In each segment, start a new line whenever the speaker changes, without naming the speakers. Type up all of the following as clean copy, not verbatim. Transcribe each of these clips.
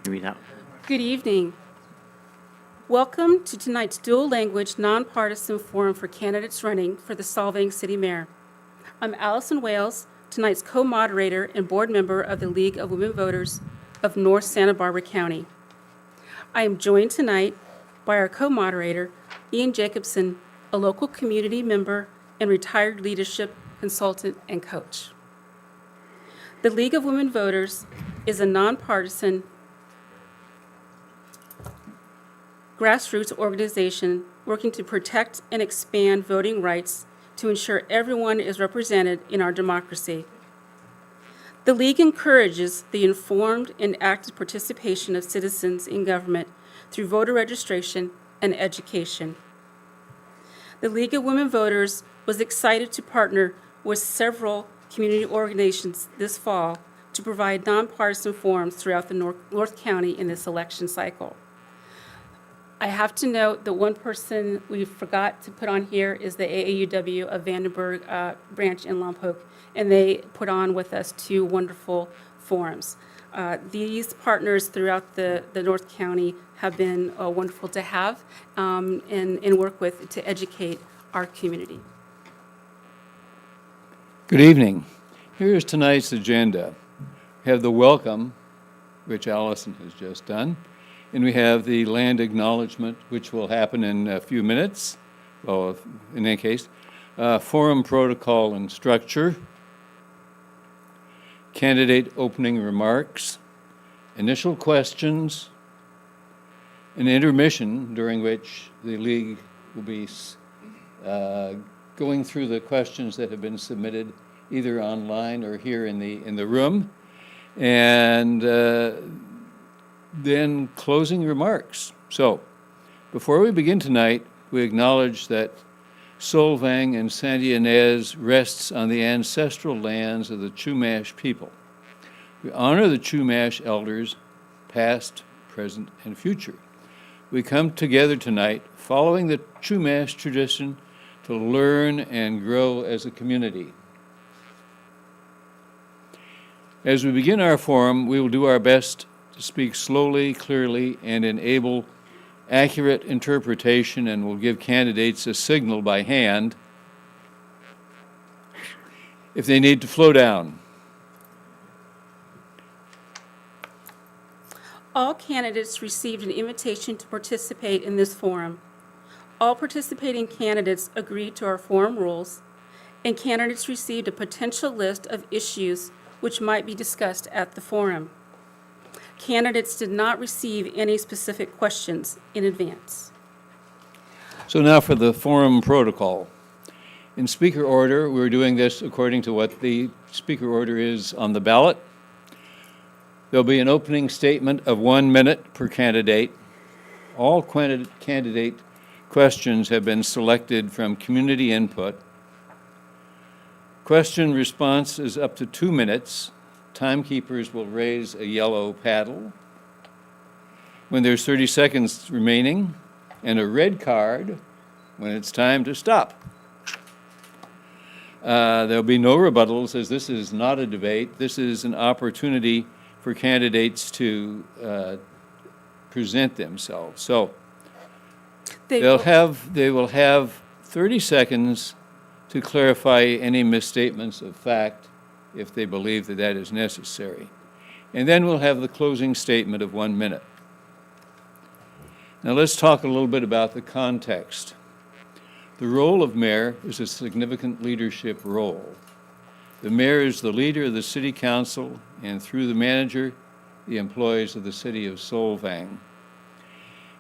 Read out.
Good evening. Welcome to tonight's dual language nonpartisan forum for candidates running for the Solvang City Mayor. I'm Allison Wales, tonight's co-moderator and board member of the League of Women Voters of North Santa Barbara County. I am joined tonight by our co-moderator, Ian Jacobson, a local community member and retired leadership consultant and coach. The League of Women Voters is a nonpartisan grassroots organization working to protect and expand voting rights to ensure everyone is represented in our democracy. The League encourages the informed and active participation of citizens in government through voter registration and education. The League of Women Voters was excited to partner with several community organizations this fall to provide nonpartisan forums throughout the North County in this election cycle. I have to note that one person we forgot to put on here is the AAUW of Vandenberg branch in Lompoc, and they put on with us 2 wonderful forums. These partners throughout the North County have been wonderful to have and work with to educate our community.
Good evening. Here is tonight's agenda. We have the welcome, which Allison has just done. And we have the land acknowledgement, which will happen in a few minutes. Well, in any case, forum protocol and structure, candidate opening remarks, initial questions, an intermission during which the League will be going through the questions that have been submitted either online or here in the room, and then closing remarks. So, before we begin tonight, we acknowledge that Solvang and Santa Ynez rests on the ancestral lands of the Chumash people. We honor the Chumash elders, past, present, and future. We come together tonight following the Chumash tradition to learn and grow as a community. As we begin our forum, we will do our best to speak slowly, clearly, and enable accurate interpretation, and will give candidates a signal by hand if they need to slow down.
All candidates received an invitation to participate in this forum. All participating candidates agreed to our forum rules, and candidates received a potential list of issues which might be discussed at the forum. Candidates did not receive any specific questions in advance.
So now for the forum protocol. In speaker order, we're doing this according to what the speaker order is on the ballot. There'll be an opening statement of 1 minute per candidate. All candidate questions have been selected from community input. Question response is up to 2 minutes. Timekeepers will raise a yellow paddle when there's 30 seconds remaining, and a red card when it's time to stop. There'll be no rebuttals, as this is not a debate. This is an opportunity for candidates to present themselves. So they will have 30 seconds to clarify any misstatements of fact if they believe that is necessary. And then we'll have the closing statement of 1 minute. Now let's talk a little bit about the context. The role of mayor is a significant leadership role. The mayor is the leader of the city council, and through the manager, the employees of the city of Solvang.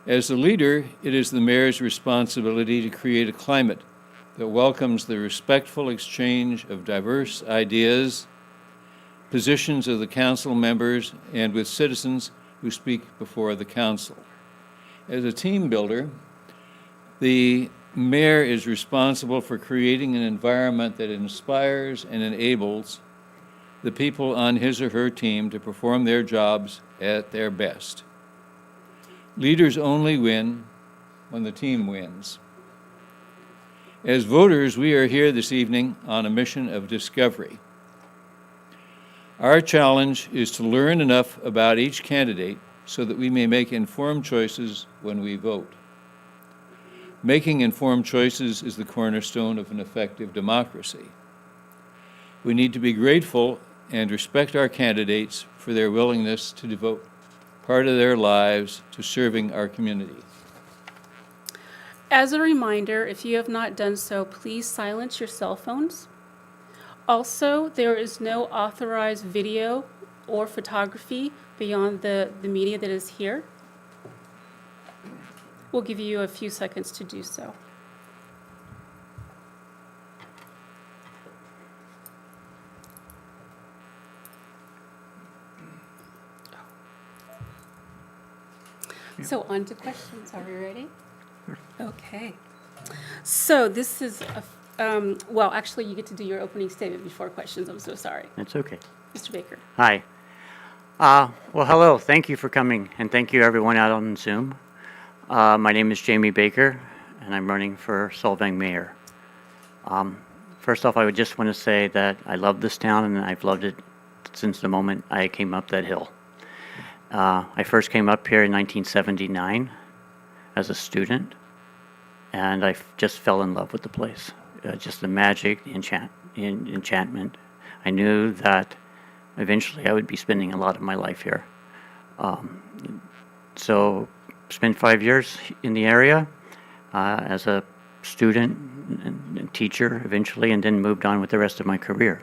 As the leader, it is the mayor's responsibility to create a climate that welcomes the respectful exchange of diverse ideas, positions of the council members, and with citizens who speak before the council. As a team builder, the mayor is responsible for creating an environment that inspires and enables the people on his or her team to perform their jobs at their best. Leaders only win when the team wins. As voters, we are here this evening on a mission of discovery. Our challenge is to learn enough about each candidate so that we may make informed choices when we vote. Making informed choices is the cornerstone of an effective democracy. We need to be grateful and respect our candidates for their willingness to devote part of their lives to serving our community.
As a reminder, if you have not done so, please silence your cell phones. Also, there is no authorized video or photography beyond the media that is here. We'll give you a few seconds to do so. So on to questions. Are we ready? Okay. So this is, well, actually, you get to do your opening statement before questions. I'm so sorry.
That's okay.
Mr. Baker.
Hi. Well, hello. Thank you for coming, and thank you everyone out on Zoom. My name is Jamie Baker, and I'm running for Solvang Mayor. First off, I would just want to say that I love this town, and I've loved it since the moment I came up that hill. I first came up here in 1979 as a student, and I just fell in love with the place. Just the magic, the enchantment. I knew that eventually I would be spending a lot of my life here. So spent 5 years in the area as a student and teacher eventually, and then moved on with the rest of my career.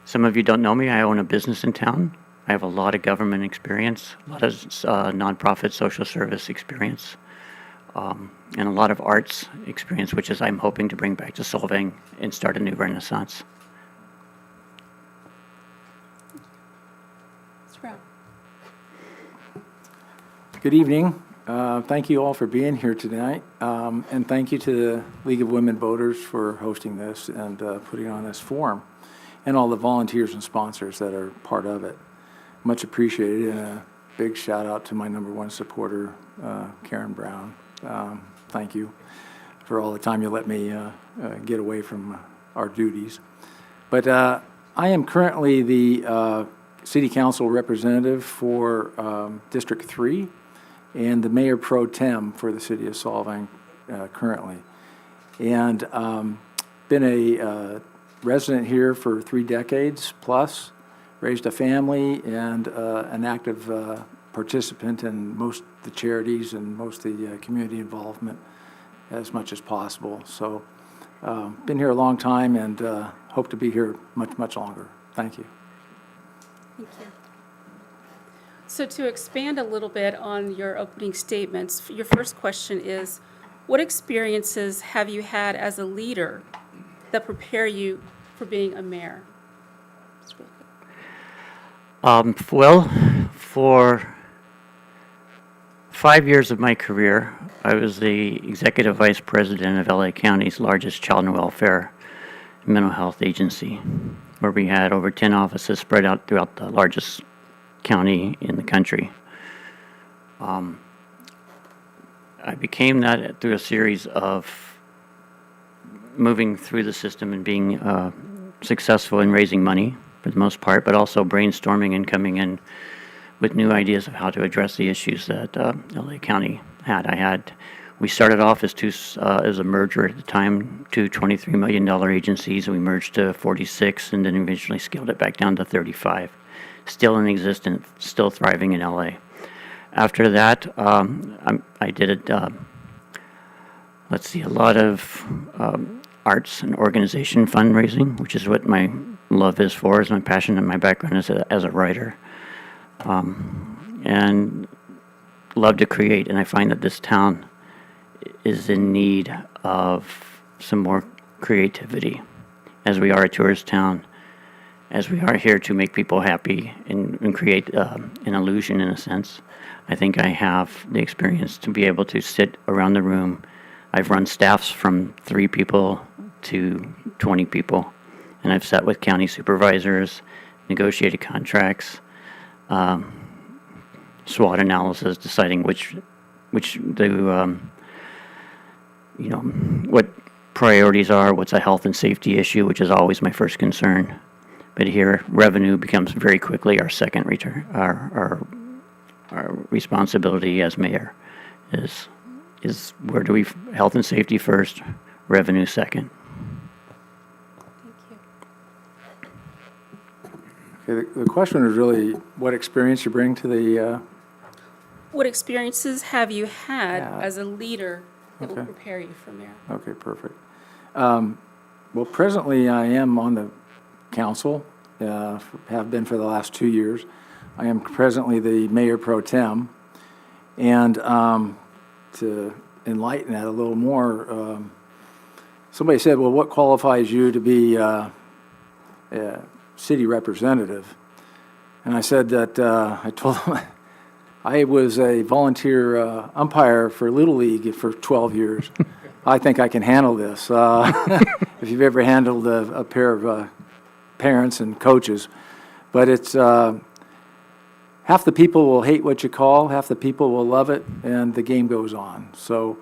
Some of you don't know me. I own a business in town. I have a lot of government experience, a lot of nonprofit social service experience, and a lot of arts experience, which is I'm hoping to bring back to Solvang and start a new renaissance.
Mr. Brown.
Good evening. Thank you all for being here tonight. And thank you to the League of Women Voters for hosting this and putting on this forum, and all the volunteers and sponsors that are part of it. Much appreciated, and a big shout out to my #1 supporter, Karen Brown. Thank you for all the time you let me get away from our duties. But I am currently the City Council representative for District 3 and the Mayor Pro Tem for the City of Solvang currently. And been a resident here for 3 decades plus, raised a family, and an active participant in most of the charities and most of the community involvement as much as possible. So been here a long time, and hope to be here much, much longer. Thank you.
Thank you. So to expand a little bit on your opening statements, your first question is, what experiences have you had as a leader that prepare you for being a mayor?
Well, for 5 years of my career, I was the executive vice president of LA County's largest child and welfare and mental health agency, where we had over 10 offices spread out throughout the largest county in the country. I became that through a series of moving through the system and being successful in raising money for the most part, but also brainstorming and coming in with new ideas of how to address the issues that LA County had. We started off as a merger at the time, 2 $23 million agencies, and we merged to 46, and then eventually scaled it back down to 35. Still in existence, still thriving in LA. After that, I did a lot of arts and organization fundraising, which is what my love is for, is my passion and my background as a writer. And love to create, and I find that this town is in need of some more creativity, as we are a tourist town, as we are here to make people happy and create an illusion in a sense. I think I have the experience to be able to sit around the room. I've run staffs from 3 people to 20 people, and I've sat with county supervisors, negotiated contracts, SWOT analysis, deciding what priorities are, what's a health and safety issue, which is always my first concern, But here, revenue becomes very quickly our second return, our responsibility as mayor is where do we, health and safety first, revenue second.
Thank you.
Okay, the question is really what experience you bring to the,
What experiences have you had
Yeah.
as a leader that will
Okay.
prepare you for mayor?
okay, perfect. Well, presently I am on the council, have been for the last 2 years. I am presently the mayor pro tem. And to enlighten that a little more, somebody said, well, what qualifies you to be a city representative? And I said that, I told them I was a volunteer umpire for Little League for 12 years. I think I can handle this. If you've ever handled a pair of parents and coaches. But it's half the people will hate what you call, half the people will love it, and the game goes on. So,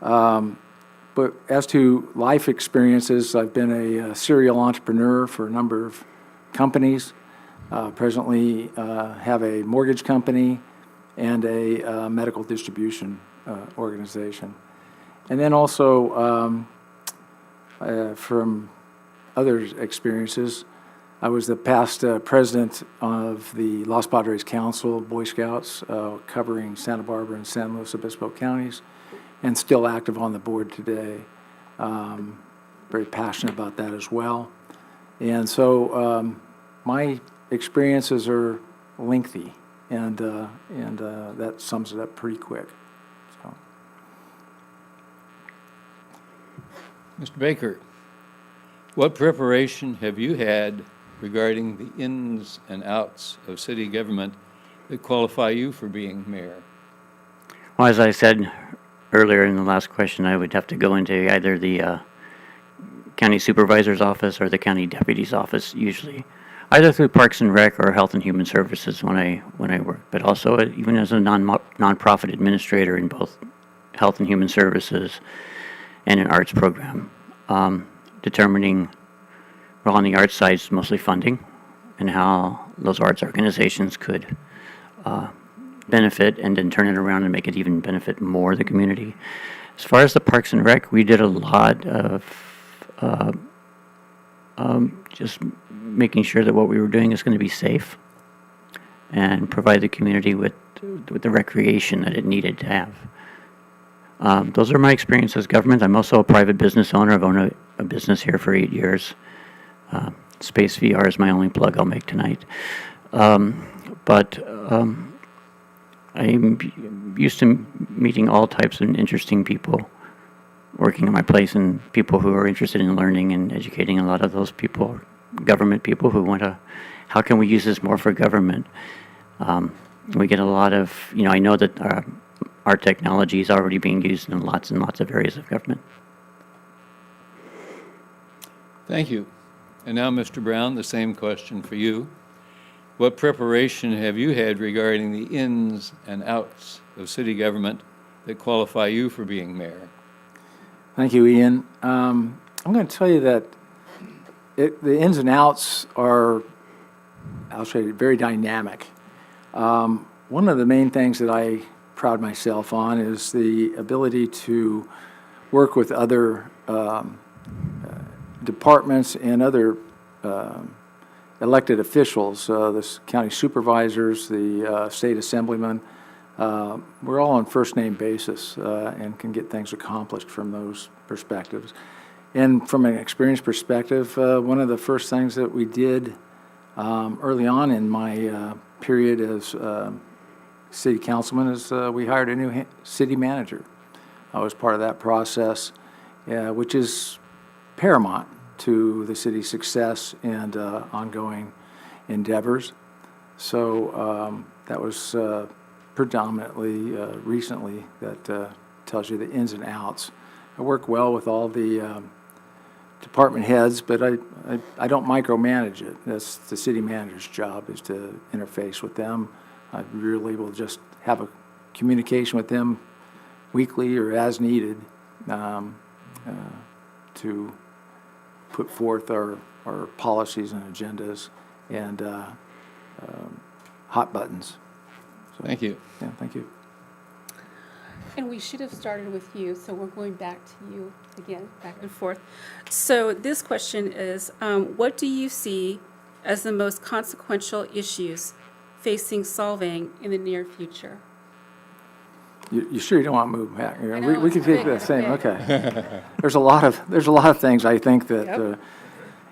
but as to life experiences, I've been a serial entrepreneur for a number of companies. Presently have a mortgage company and a medical distribution organization. And then also from other experiences, I was the past president of the Los Padres Council of Boy Scouts, covering Santa Barbara and San Luis Obispo counties, and still active on the board today. Very passionate about that as well. And so my experiences are lengthy, and that sums it up pretty quick. So.
Mr. Baker, what preparation have you had regarding the ins and outs of city government that qualify you for being mayor?
Well, as I said earlier in the last question, I would have to go into either the county supervisor's office or the county deputy's office, usually, either through Parks and Rec or Health and Human Services when I work, but also even as a nonprofit administrator in both Health and Human Services and an arts program, determining, well, on the arts side, it's mostly funding and how those arts organizations could benefit and then turn it around and make it even benefit more the community. As far as the Parks and Rec, we did a lot of just making sure that what we were doing is going to be safe and provide the community with the recreation that it needed to have. Those are my experiences as government. I'm also a private business owner. I've owned a business here for 8 years. Space VR is my only plug I'll make tonight. But I'm used to meeting all types of interesting people working in my place, and people who are interested in learning and educating. A lot of those people, government people who want to, how can we use this more for government? We get a lot of, I know that our technology is already being used in lots and lots of areas of government.
Thank you. And now, Mr. Brown, the same question for you. What preparation have you had regarding the ins and outs of city government that qualify you for being mayor?
Thank you, Ian. I'm going to tell you that the ins and outs are, I'll say, very dynamic. One of the main things that I pride myself on is the ability to work with other departments and other elected officials, the county supervisors, the state assemblymen. We're all on first-name basis and can get things accomplished from those perspectives. And from an experience perspective, one of the first things that we did early on in my period as city councilman is we hired a new city manager. I was part of that process, which is paramount to the city's success and ongoing endeavors. So that was predominantly recently that tells you the ins and outs. I work well with all the department heads, but I don't micromanage it. That's the city manager's job, is to interface with them. I really will just have a communication with them weekly or as needed to put forth our policies and agendas and hot buttons.
Thank you.
Yeah, thank you.
And we should have started with you, so we're going back to you again, back and forth. So this question is, what do you see as the most consequential issues facing Solvang in the near future?
You sure you don't want to move back?
I know,
We can
it's
take
big,
the same,
it's big.
okay. There's a lot of things I think that
Yep.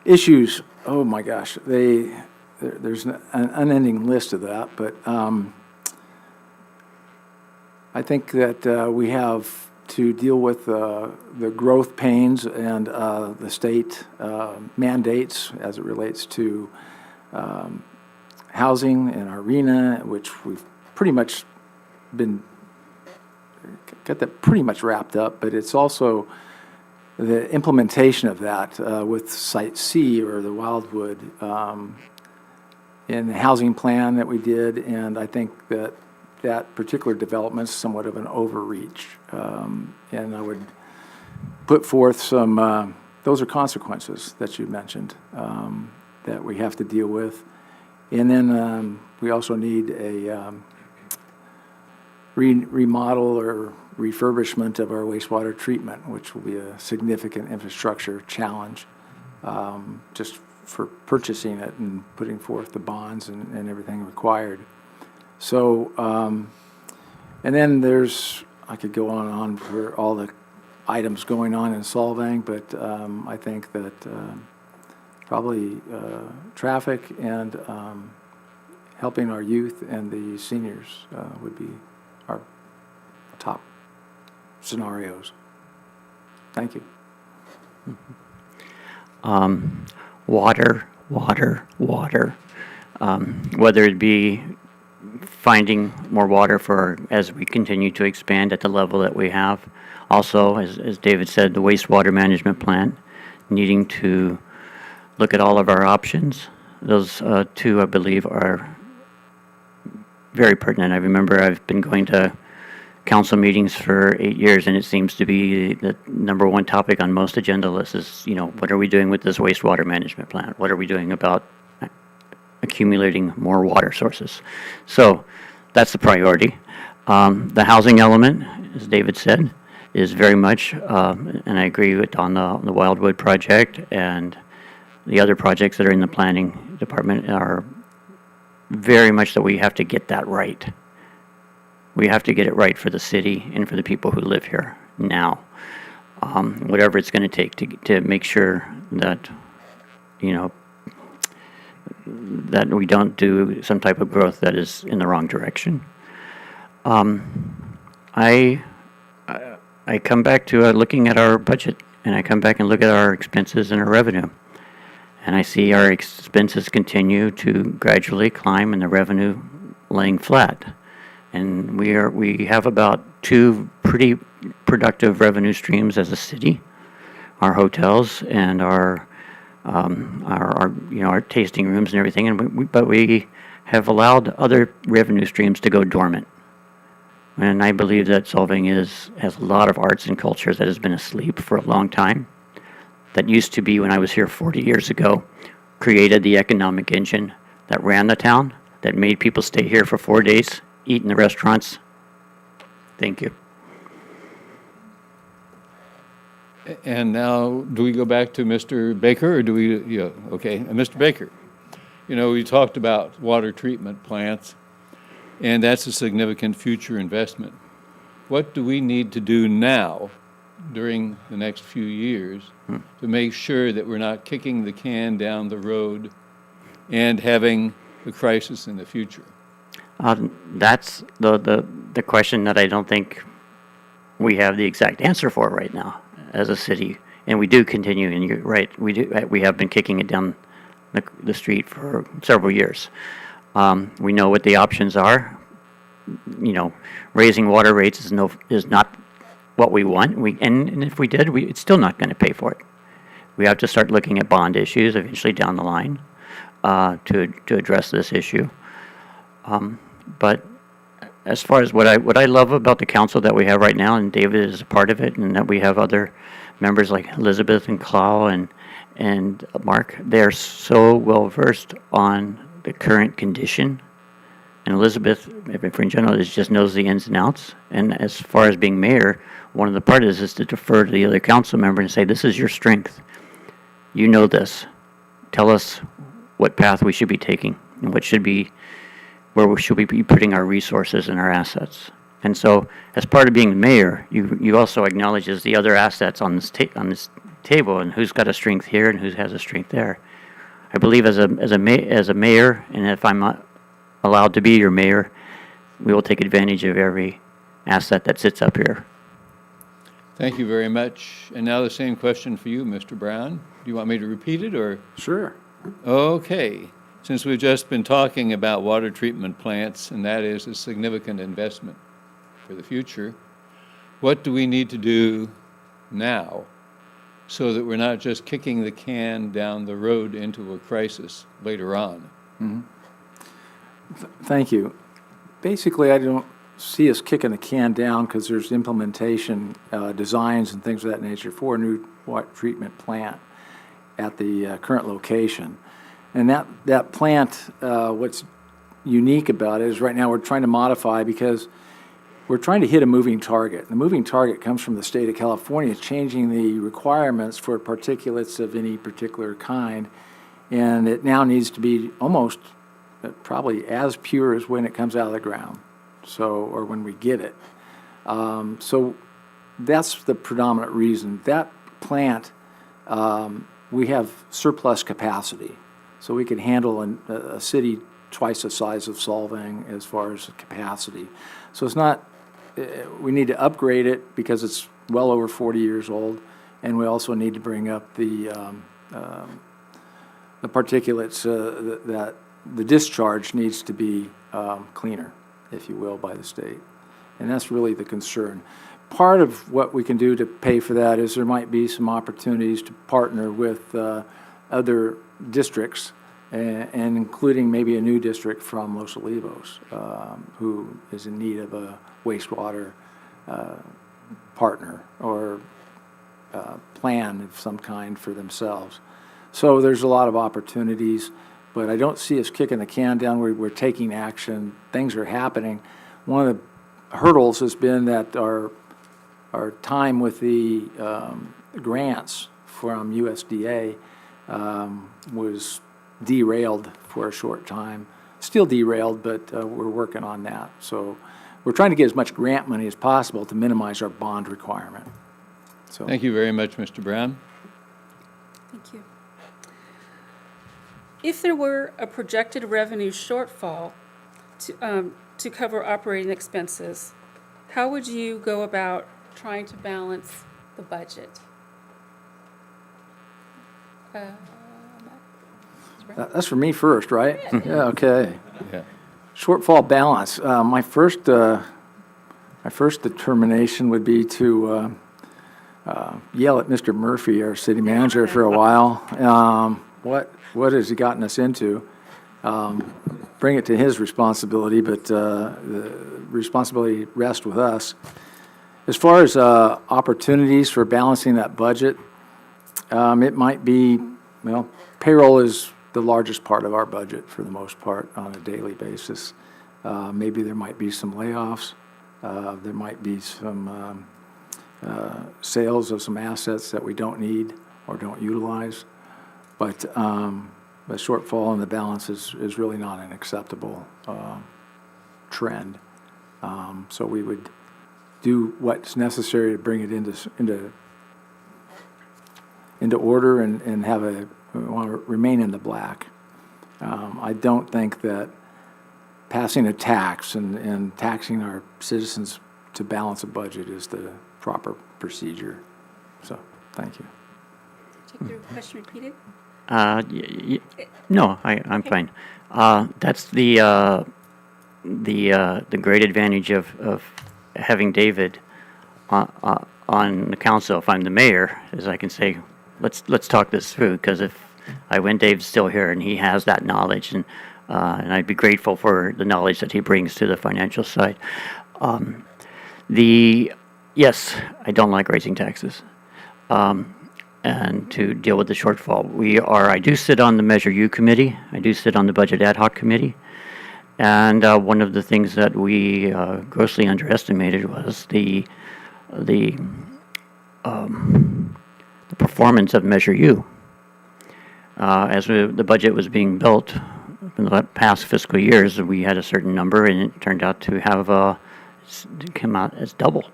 issues, oh my gosh, there's an unending list of that, but I think that we have to deal with the growth pains and the state mandates as it relates to housing and our arena, which we've pretty much got that pretty much wrapped up, but it's also the implementation of that with Site C or the Wildwood in the housing plan that we did, and I think that particular development is somewhat of an overreach. And I would put forth some, those are consequences that you mentioned that we have to deal with. And then we also need a remodel or refurbishment of our wastewater treatment, which will be a significant infrastructure challenge just for purchasing it and putting forth the bonds and everything required. So, and then I could go on and on for all the items going on in Solvang, but I think that probably traffic and helping our youth and the seniors would be our top scenarios. Thank you.
Water. Whether it be finding more water as we continue to expand at the level that we have. Also, as David said, the wastewater management plant, needing to look at all of our options. Those two, I believe, are very pertinent. I remember I've been going to council meetings for 8 years, and it seems to be the number one topic on most agenda lists is, what are we doing with this wastewater management plant? What are we doing about accumulating more water sources? So that's the priority. The housing element, as David said, is very much, and I agree with on the Wildwood project, and the other projects that are in the planning department are very much that we have to get that right. We have to get it right for the city and for the people who live here now. Whatever it's going to take to make sure that, that we don't do some type of growth that is in the wrong direction. I come back to looking at our budget, and I come back and look at our expenses and our revenue. And I see our expenses continue to gradually climb and the revenue laying flat. And we have about 2 pretty productive revenue streams as a city, our hotels and our tasting rooms and everything. And but we have allowed other revenue streams to go dormant. And I believe that Solvang has a lot of arts and culture that has been asleep for a long time. That used to be, when I was here 40 years ago, created the economic engine that ran the town, that made people stay here for 4 days, eat in the restaurants. Thank you.
And now, do we go back to Mr. Baker, or do we, yeah, okay, Mr. Baker. We talked about water treatment plants, and that's a significant future investment. What do we need to do now, during the next few years, to make sure that we're not kicking the can down the road and having a crisis in the future?
That's the question that I don't think we have the exact answer for right now as a city. And we do continue, and you're right, we have been kicking it down the street for several years. We know what the options are. Raising water rates is not what we want. And if we did, it's still not going to pay for it. We have to start looking at bond issues eventually down the line to address this issue. But as far as what I love about the council that we have right now, and David is a part of it, and that we have other members like Elizabeth and Clau and Mark, they're so well versed on the current condition. And Elizabeth, in general, just knows the ins and outs. And as far as being mayor, one of the parts is to defer to the other council member and say, this is your strength. You know this. Tell us what path we should be taking and where we should be putting our resources and our assets. And so, as part of being the mayor, you also acknowledges the other assets on this table and who's got a strength here and who has a strength there. I believe as a mayor, and if I'm not allowed to be your mayor, we will take advantage of every asset that sits up here.
Thank you very much. And now the same question for you, Mr. Brown. Do you want me to repeat it, or?
Sure.
Okay. Since we've just been talking about water treatment plants, and that is a significant investment for the future, what do we need to do now so that we're not just kicking the can down the road into a crisis later on?
Thank you. Basically, I don't see us kicking the can down because there's implementation designs and things of that nature for a new water treatment plant at the current location. And that plant, what's unique about it is right now we're trying to modify because we're trying to hit a moving target. The moving target comes from the state of California changing the requirements for particulates of any particular kind, and it now needs to be almost probably as pure as when it comes out of the ground, or when we get it. So that's the predominant reason. That plant, we have surplus capacity, so we can handle a city twice the size of Solvang as far as capacity. So it's not, we need to upgrade it because it's well over 40 years old, and we also need to bring up the particulates that the discharge needs to be cleaner, if you will, by the state. And that's really the concern. Part of what we can do to pay for that is there might be some opportunities to partner with other districts, and including maybe a new district from Los Olivos, who is in need of a wastewater partner or plan of some kind for themselves. So there's a lot of opportunities, but I don't see us kicking the can down. We're taking action. Things are happening. One of the hurdles has been that our time with the grants from USDA was derailed for a short time. Still derailed, but we're working on that. So we're trying to get as much grant money as possible to minimize our bond requirement. So
Thank you very much, Mr. Brown.
Thank you. If there were a projected revenue shortfall to cover operating expenses, how would you go about trying to balance the budget?
that's for me first, right? Yeah, okay.
Yeah.
Shortfall balance. My first determination would be to yell at Mr. Murphy, our city manager, for a while. What has he gotten us into? Bring it to his responsibility, but the responsibility rests with us. As far as opportunities for balancing that budget, it might be, well, payroll is the largest part of our budget for the most part on a daily basis. Maybe there might be some layoffs. There might be some sales of some assets that we don't need or don't utilize. But the shortfall in the balance is really not an acceptable trend. So we would do what's necessary to bring it into order and have we want to remain in the black. I don't think that passing a tax and taxing our citizens to balance a budget is the proper procedure. So, thank you.
Take your question repeated?
No, I'm fine. That's the great advantage of having David on the council. If I'm the mayor, is I can say, let's talk this through, because when Dave's still here and he has that knowledge, and I'd be grateful for the knowledge that he brings to the financial side. Yes, I don't like raising taxes. and to deal with the shortfall. I do sit on the Measure U committee. I do sit on the Budget Ad Hoc committee. And one of the things that we grossly underestimated was the performance of Measure U. The budget was being built in the past fiscal years, we had a certain number, and it turned out to have come out as double.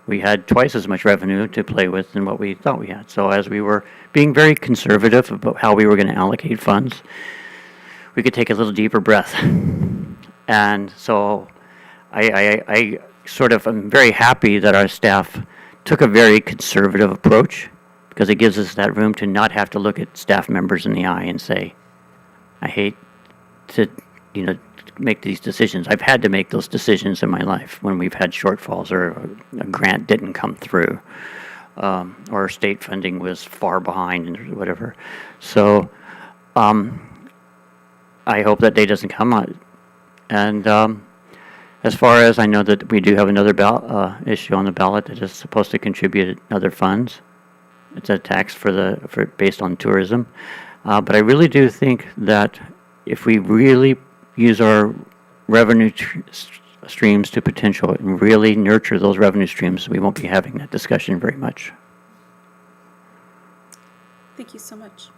We had twice as much revenue to play with than what we thought we had. So as we were being very conservative about how we were going to allocate funds, we could take a little deeper breath. And so I sort of am very happy that our staff took a very conservative approach, because it gives us that room to not have to look at staff members in the eye and say, I hate to, make these decisions. I've had to make those decisions in my life when we've had shortfalls or a grant didn't come through, or state funding was far behind and whatever. So I hope that day doesn't come out. And as far as I know, that we do have another issue on the ballot that is supposed to contribute other funds. It's a tax based on tourism. But I really do think that if we really use our revenue streams to potential and really nurture those revenue streams, we won't be having that discussion very much.
Thank you so much.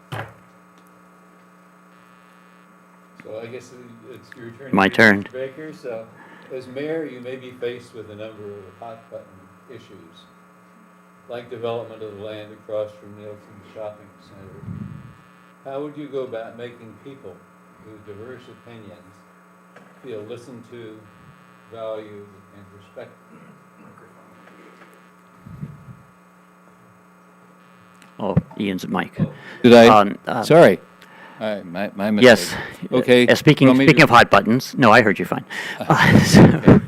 So I guess it's your turn.
My turn.
Mr. Baker, so as mayor, you may be faced with a number of hot-button issues, like development of the land across from Nielsen Shopping Center. How would you go about making people with diverse opinions feel listened to, valued, and respected?
Oh, Ian's mic.
Did I? Sorry. All right, my mistake.
Yes.
Okay.
Speaking of hot buttons, no, I heard you fine. So,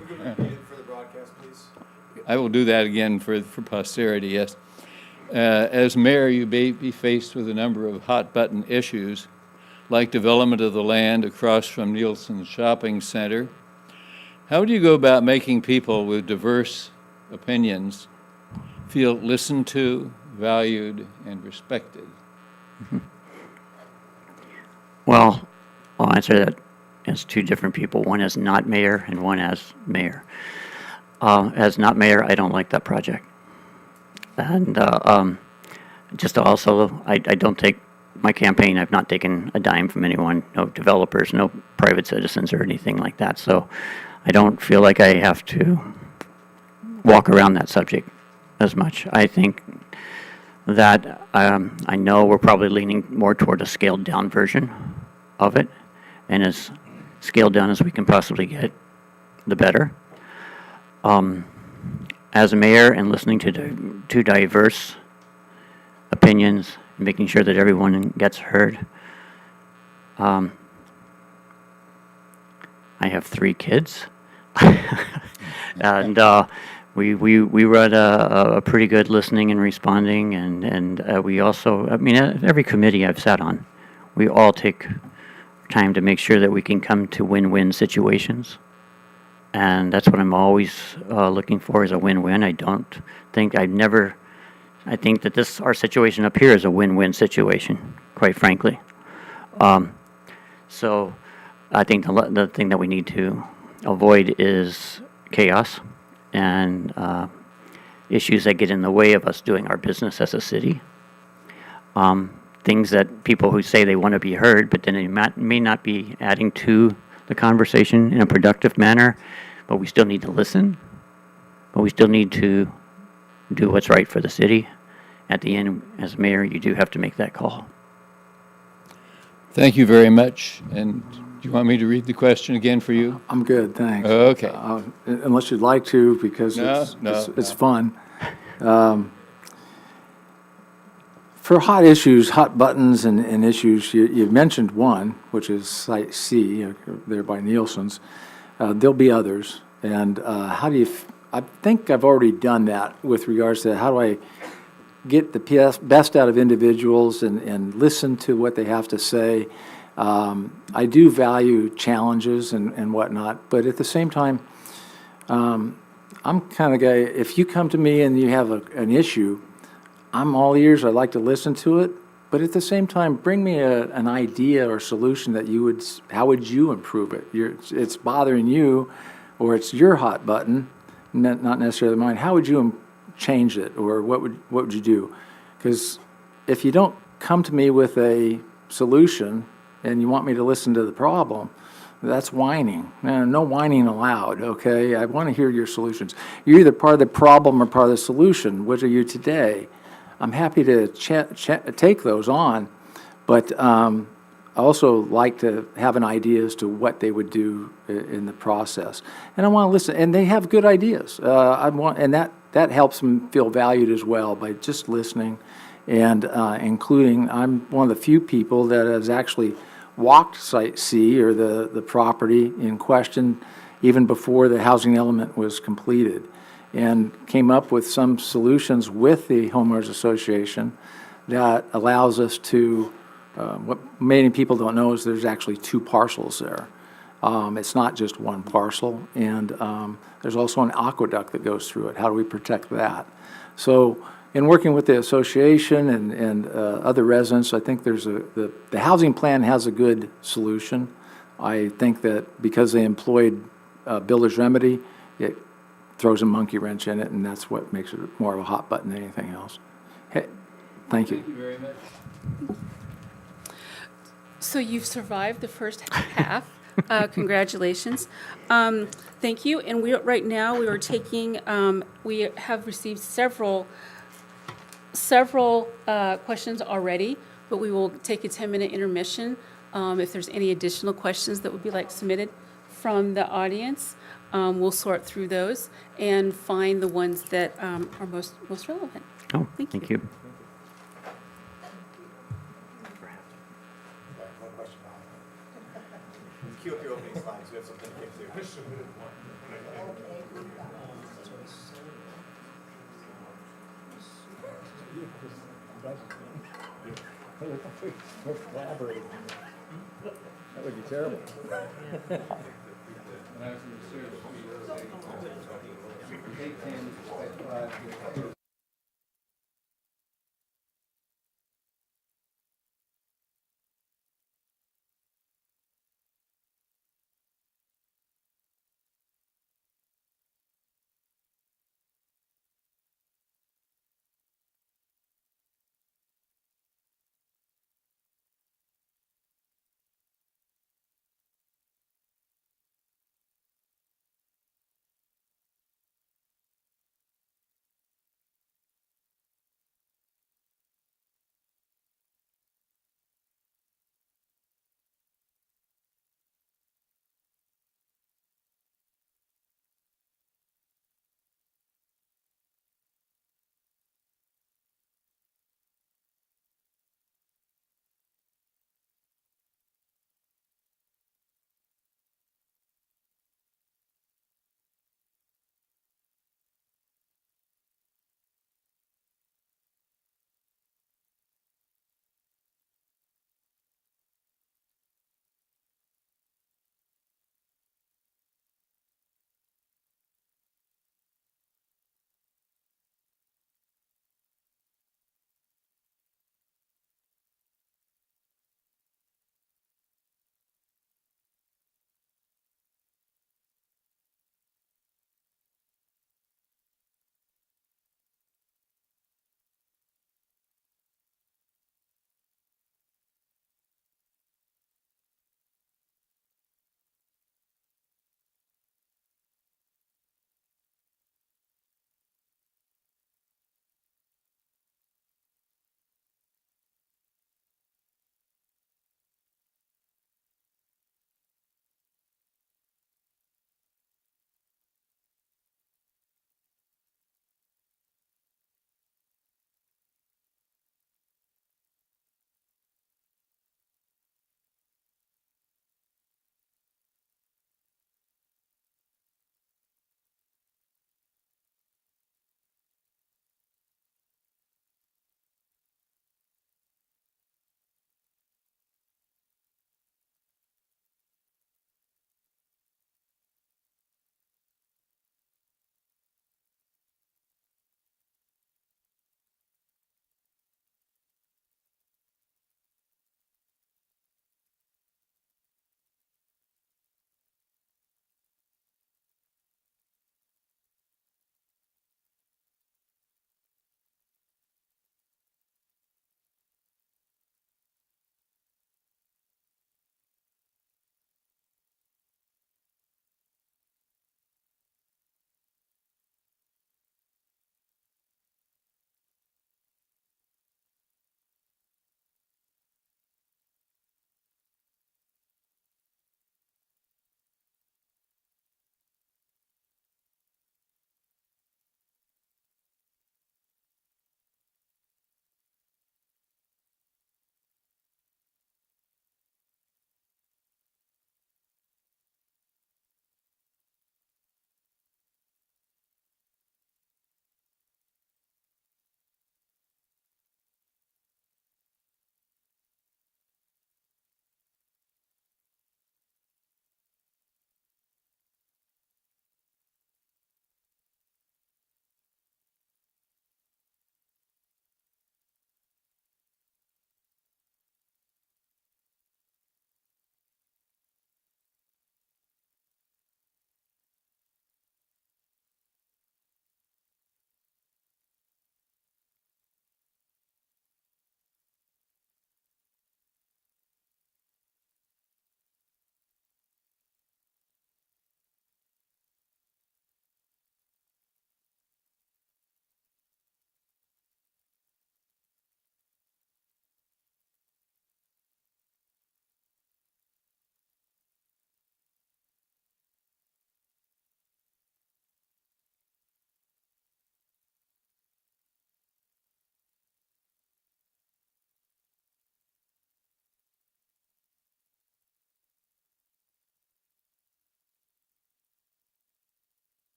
I will do that again for posterity, yes. As mayor, you may be faced with a number of hot-button issues, like development of the land across from Nielsen Shopping Center. How would you go about making people with diverse opinions feel listened to, valued, and respected?
Well, I'll answer that as two different people. One as not mayor and one as mayor. As not mayor, I don't like that project. And just also, I don't take my campaign, I've not taken a dime from anyone, no developers, no private citizens or anything like that. So I don't feel like I have to walk around that subject as much. I think that I know we're probably leaning more toward a scaled down version of it, and as scaled down as we can possibly get, the better. As a mayor and listening to diverse opinions, and making sure that everyone gets heard. I have 3 kids, and we run a pretty good listening and responding, and we also, every committee I've sat on, we all take time to make sure that we can come to win-win situations. And that's what I'm always looking for, is a win-win. I think that our situation up here is a win-win situation, quite frankly. So I think the thing that we need to avoid is chaos and issues that get in the way of us doing our business as a city. Things that people who say they want to be heard, but then they may not be adding to the conversation in a productive manner, but we still need to listen, but we still need to do what's right for the city. At the end, as mayor, you do have to make that call.
Thank you very much. And do you want me to read the question again for you?
I'm good, thanks.
Okay.
Unless you'd like to, because it's fun. For hot issues, hot buttons and issues, you mentioned one, which is Site C, there by Nielsen's. There'll be others. And I think I've already done that with regards to how do I get the best out of individuals and listen to what they have to say. I do value challenges and whatnot, but at the same time, I'm kind of the guy, if you come to me and you have an issue, I'm all ears. I'd like to listen to it, but at the same time, bring me an idea or solution that you would. How would you improve it? It's bothering you, or it's your hot button, not necessarily mine. How would you change it, or what would you do? Because if you don't come to me with a solution and you want me to listen to the problem, that's whining. No whining allowed, okay? I want to hear your solutions. You're either part of the problem or part of the solution. Which are you today? I'm happy to take those on, but I also like to have an idea as to what they would do in the process. And I want to listen, and they have good ideas. And that helps them feel valued as well by just listening and including. I'm one of the few people that has actually walked Site C or the property in question even before the housing element was completed, and came up with some solutions with the homeowners association that allows us to, what many people don't know is there's actually two parcels there. It's not just one parcel, and there's also an aqueduct that goes through it. How do we protect that? So in working with the association and other residents, I think the housing plan has a good solution. I think that because they employed builder's remedy, it throws a monkey wrench in it, and that's what makes it more of a hot button than anything else. Hey, thank you.
Thank you very much.
So you've survived the first half. Congratulations. Thank you. And right now we are taking, we have received several questions already, but we will take a 10-minute intermission. If there's any additional questions that would be submitted from the audience, we'll sort through those and find the ones that are most relevant.
Oh,
Thank you.
thank you.
Cue up your opening slides, we have something to get through.
We're collaborating. That would be terrible.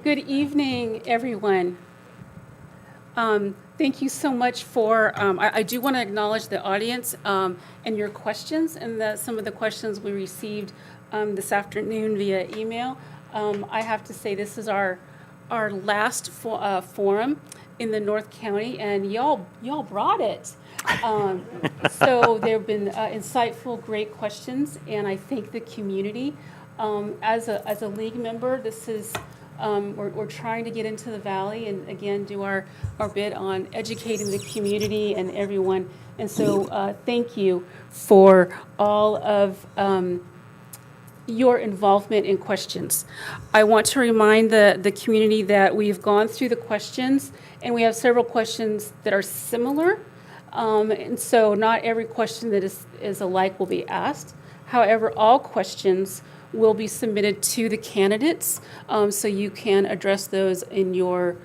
Good evening, everyone. Thank you so much for, I do want to acknowledge the audience and your questions and some of the questions we received this afternoon via email. I have to say this is our last forum in the North County, and y'all brought it. So there have been insightful, great questions, and I thank the community. As a league member, this is we're trying to get into the valley and again do our bit on educating the community and everyone. And so thank you for all of your involvement in questions. I want to remind the community that we've gone through the questions and we have several questions that are similar. And so not every question that is alike will be asked. However, all questions will be submitted to the candidates, so you can address those in your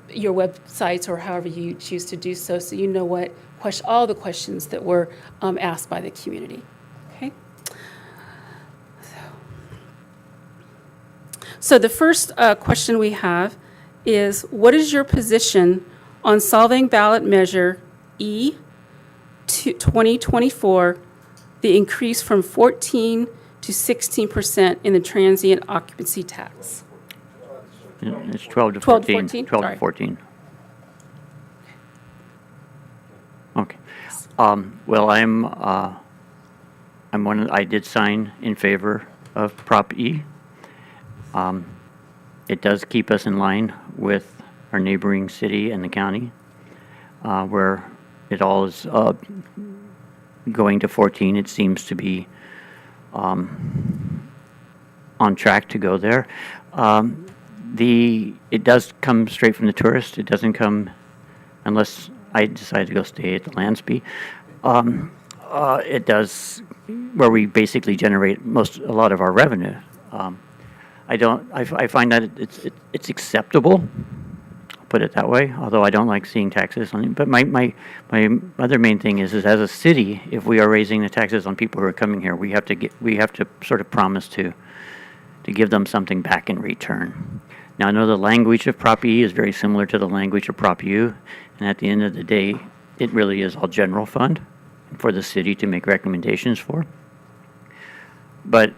websites or however you choose to do so, so you know what all the questions that were asked by the community. Okay. So the first question we have is, what is your position on Solvang ballot measure E 2024, the increase from 14 to 16% in the transient occupancy tax?
It's 12 to
12 to
14.
14?
12
Sorry.
to 14. Okay. Well, I did sign in favor of Prop E. It does keep us in line with our neighboring city and the county, where it all is going to 14. It seems to be on track to go there. It does come straight from the tourist. It doesn't come unless I decide to go stay at the Landsby. It does where we basically generate a lot of our revenue. I find that it's acceptable. I'll put it that way. Although I don't like seeing taxes on it. But my other main thing is as a city, if we are raising the taxes on people who are coming here, we have to sort of promise to give them something back in return. Now I know the language of Prop E is very similar to the language of Prop U, and at the end of the day, it really is all general fund for the city to make recommendations for. But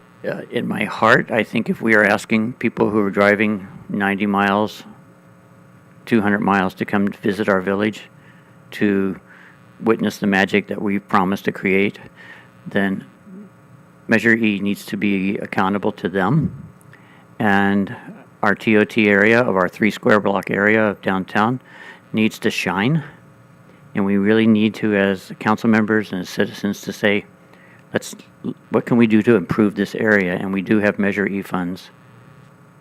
in my heart, I think if we are asking people who are driving 90 miles, 200 miles to come visit our village to witness the magic that we've promised to create, then Measure E needs to be accountable to them. And our TOT area of our 3 square block area of downtown needs to shine. And we really need to, as council members and as citizens, to say, what can we do to improve this area? And we do have Measure E funds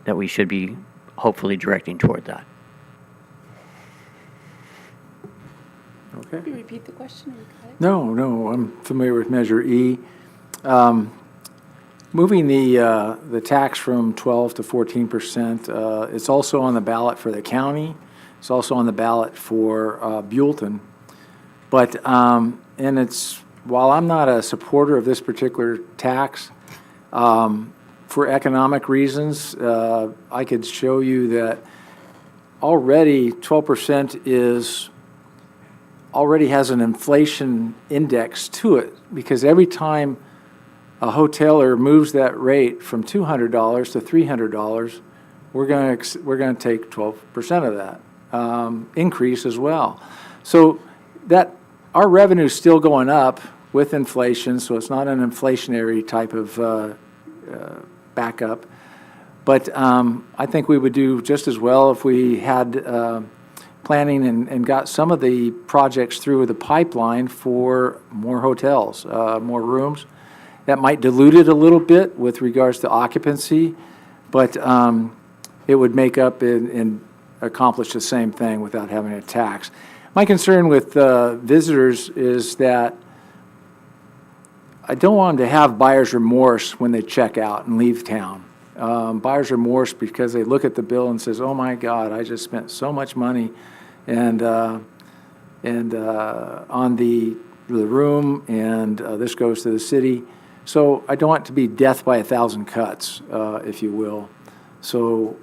that we should be hopefully directing toward that.
Okay.
Can you repeat the question? Or you got it?
No, I'm familiar with Measure E. Moving the tax from 12 to 14%, it's also on the ballot for the county. It's also on the ballot for Buellton. But, while I'm not a supporter of this particular tax, for economic reasons, I could show you that already 12% already has an inflation index to it, because every time a hoteler moves that rate from $200 to $300, we're going to take 12% of that increase as well. So that our revenue is still going up with inflation, so it's not an inflationary type of backup. But I think we would do just as well if we had planning and got some of the projects through the pipeline for more hotels, more rooms. That might dilute it a little bit with regards to occupancy, but it would make up and accomplish the same thing without having a tax. My concern with visitors is that I don't want them to have buyer's remorse when they check out and leave town. Buyer's remorse because they look at the bill and says, "Oh my God, I just spent so much money," and on the room, and this goes to the city. So I don't want it to be death by 1,000 cuts, if you will. So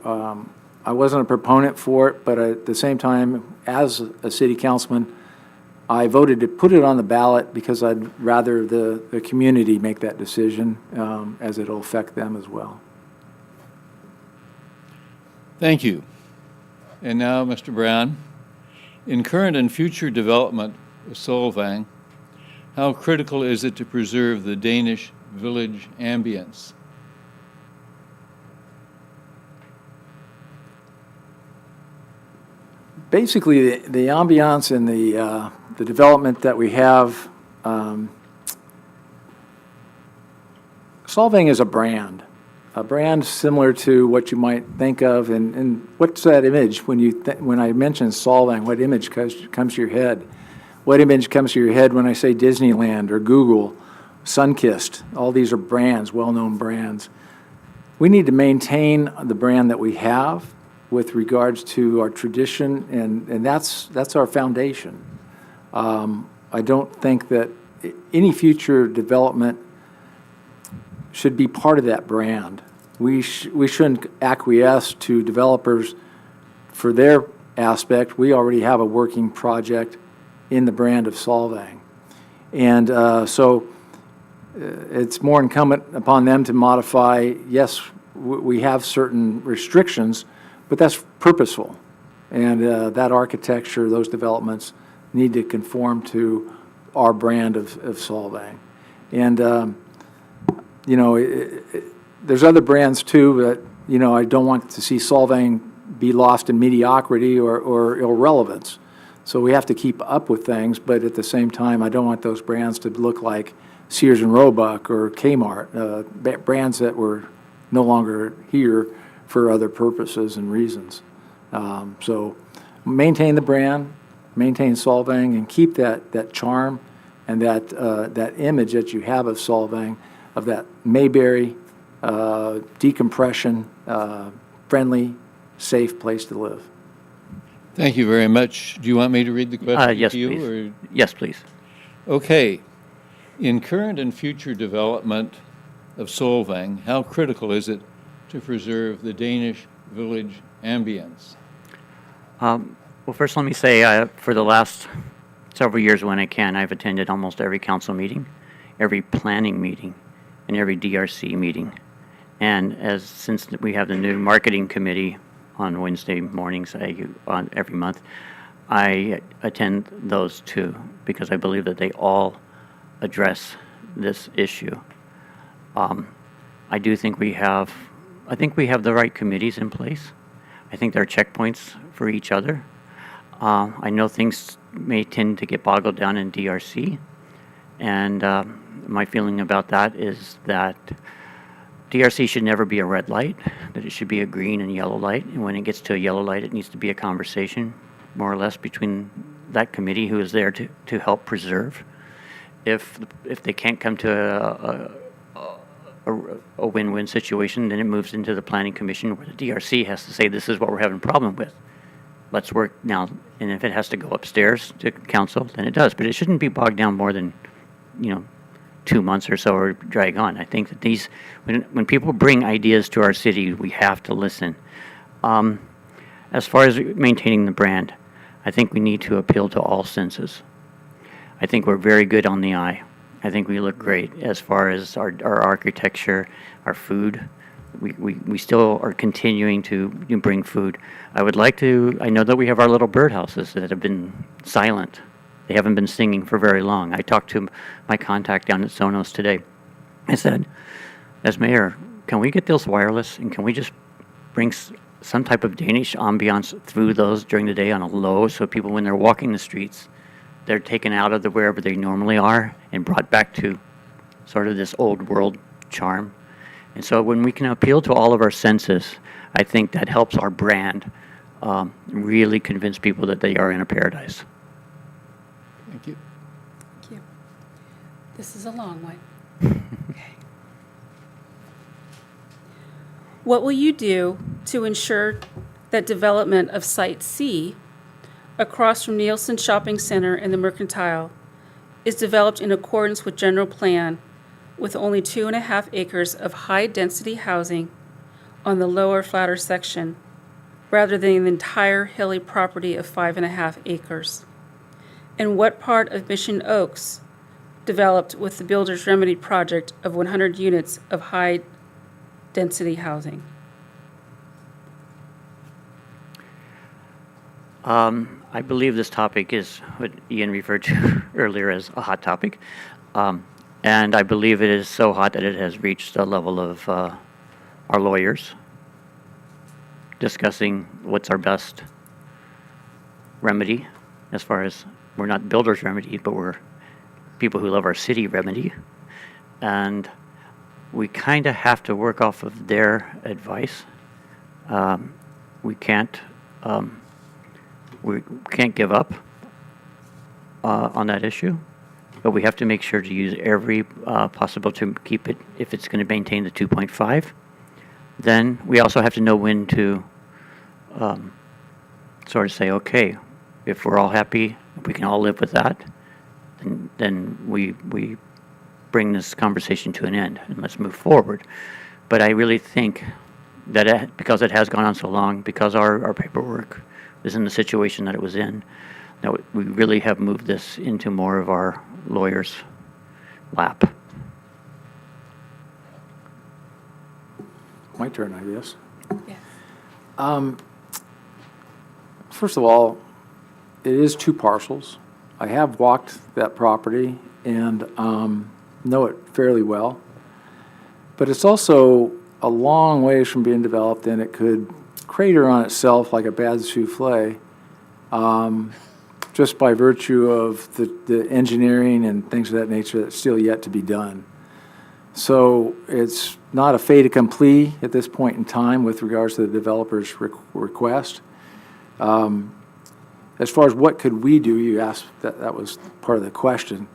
I wasn't a proponent for it, but at the same time, as a city councilman, I voted to put it on the ballot because I'd rather the community make that decision, as it'll affect them as well.
Thank you. And now, Mr. Brown, in current and future development of Solvang, how critical is it to preserve the Danish village ambience?
Basically, the ambiance and the development that we have, Solvang is a brand similar to what you might think of. And what's that image when I mention Solvang? What image comes to your head? What image comes to your head when I say Disneyland or Google, Sunkist? All these are brands, well-known brands. We need to maintain the brand that we have with regards to our tradition, and that's our foundation. I don't think that any future development should be part of that brand. We shouldn't acquiesce to developers for their aspect. We already have a working project in the brand of Solvang. And so it's more incumbent upon them to modify. Yes, we have certain restrictions, but that's purposeful. And that architecture, those developments need to conform to our brand of Solvang. And, you know, there's other brands too that, you know, I don't want to see Solvang be lost in mediocrity or irrelevance. So we have to keep up with things, but at the same time, I don't want those brands to look like Sears and Roebuck or Kmart, brands that were no longer here for other purposes and reasons. So maintain the brand, maintain Solvang, and keep that charm and that image that you have of Solvang, of that Mayberry, decompression, friendly, safe place to live.
Thank you very much. Do you want me to read the question
Yes,
to you?
please.
Or?
Yes, please.
Okay. In current and future development of Solvang, how critical is it to preserve the Danish village ambience?
Well, first let me say, for the last several years when I can, I've attended almost every council meeting, every planning meeting, and every DRC meeting. And since we have the new marketing committee on Wednesday mornings every month, I attend those too, because I believe that they all address this issue. I do think I think we have the right committees in place. I think there are checkpoints for each other. I know things may tend to get boggled down in DRC, and my feeling about that is that DRC should never be a red light, that it should be a green and yellow light, and when it gets to a yellow light, it needs to be a conversation, more or less, between that committee who is there to help preserve. If they can't come to a win-win situation, then it moves into the Planning Commission where the DRC has to say, this is what we're having a problem with. Let's work now. And if it has to go upstairs to council, then it does. But it shouldn't be bogged down more than, 2 months or so or drag on. I think that when people bring ideas to our city, we have to listen. As far as maintaining the brand, I think we need to appeal to all senses. I think we're very good on the eye. I think we look great as far as our architecture, our food. We still are continuing to bring food. I know that we have our little birdhouses that have been silent. They haven't been singing for very long. I talked to my contact down at Sonos today. I said, as mayor, can we get those wireless and can we just bring some type of Danish ambiance through those during the day on a low, so people, when they're walking the streets, they're taken out of wherever they normally are and brought back to sort of this old world charm. And so when we can appeal to all of our senses, I think that helps our brand really convince people that they are in a paradise.
Thank you.
Thank you. This is a long one. Okay. What will you do to ensure that development of Site C across from Nielsen Shopping Center and the Mercantile is developed in accordance with general plan with only 2.5 acres of high-density housing on the lower flatter section, rather than the entire hilly property of 5.5 acres? And what part of Mission Oaks developed with the Builder's Remedy project of 100 units of high-density housing?
I believe this topic is what Ian referred to earlier as a hot topic. And I believe it is so hot that it has reached the level of our lawyers discussing what's our best remedy, as far as we're not builders remedy, but we're people who love our city remedy. And we kind of have to work off of their advice. We can't give up on that issue, but we have to make sure to use every possible to keep it, if it's going to maintain the 2.5. Then we also have to know when to sort of say, okay, if we're all happy, if we can all live with that, then we bring this conversation to an end and let's move forward. But I really think that because it has gone on so long, because our paperwork was in the situation that it was in, that we really have moved this into more of our lawyers' lap.
My turn, I guess.
Yes.
First of all, it is 2 parcels. I have walked that property and know it fairly well. But it's also a long ways from being developed, and it could crater on itself like a bad souffle, just by virtue of the engineering and things of that nature that's still yet to be done. So it's not a fait accompli at this point in time with regards to the developer's request. As far as what could we do, you asked, that was part of the question.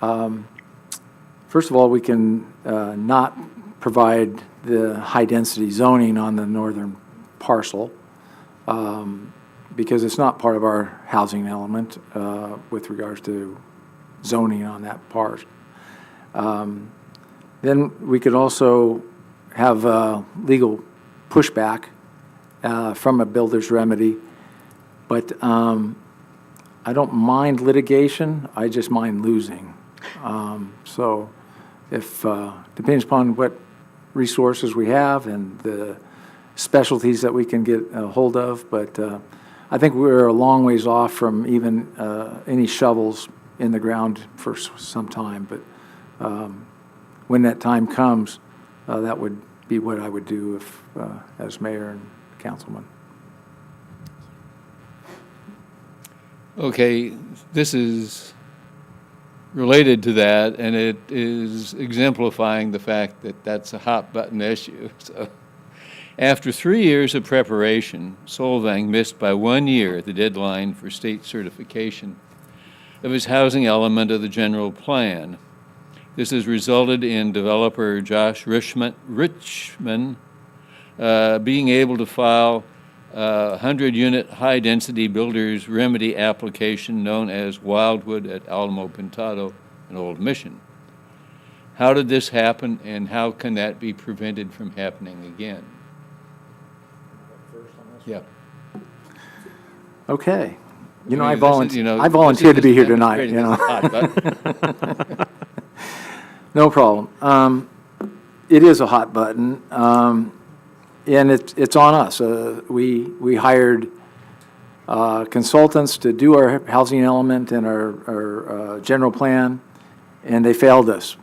First of all, we can not provide the high-density zoning on the northern parcel because it's not part of our housing element with regards to zoning on that part. Then we could also have legal pushback from a builder's remedy, but I don't mind litigation, I just mind losing. So if, depends upon what resources we have and the specialties that we can get a hold of, but I think we're a long ways off from even any shovels in the ground for some time, but when that time comes, that would be what I would do if, as mayor and councilman.
Okay, this is related to that, and it is exemplifying the fact that that's a hot-button issue. So, after 3 years of preparation, Solvang missed by 1 year the deadline for state certification of its housing element of the general plan. This has resulted in developer Josh Richmond being able to file a 100-unit high-density builder's remedy application known as Wildwood at Alamo Pintado and Old Mission. How did this happen, and how can that be prevented from happening again? Yeah.
Okay. You know,
I
I
mean, this is,
volunteered, I volunteered to be here tonight, you know. No problem. It is a hot button, and it's on us. We hired consultants to do our housing element and our general plan, and they failed us.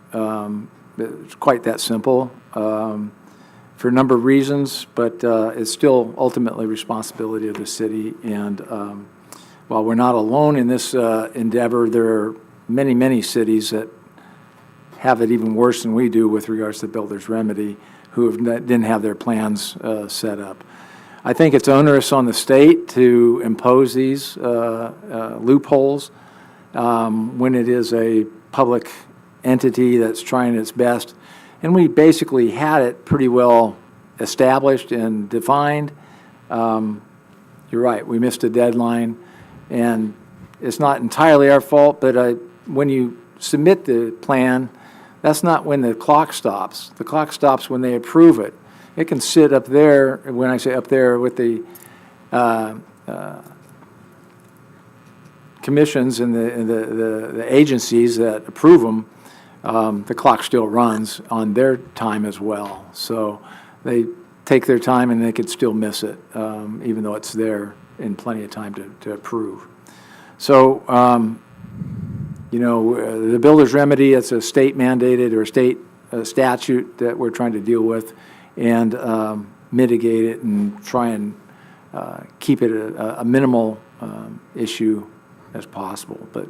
It's quite that simple for a number of reasons, but it's still ultimately responsibility of the city. And while we're not alone in this endeavor, there are many, many cities that have it even worse than we do with regards to builder's remedy, who didn't have their plans set up. I think it's onerous on the state to impose these loopholes when it is a public entity that's trying its best. And we basically had it pretty well established and defined. You're right, we missed a deadline, and it's not entirely our fault, but when you submit the plan, that's not when the clock stops. The clock stops when they approve it. it can sit up there, when I say up there, with the commissions and the agencies that approve them. The clock still runs on their time as well. So they take their time and they could still miss it, even though it's there in plenty of time to approve. So, the builder's remedy, it's a state mandated or state statute that we're trying to deal with and mitigate it and try and keep it a minimal issue as possible. But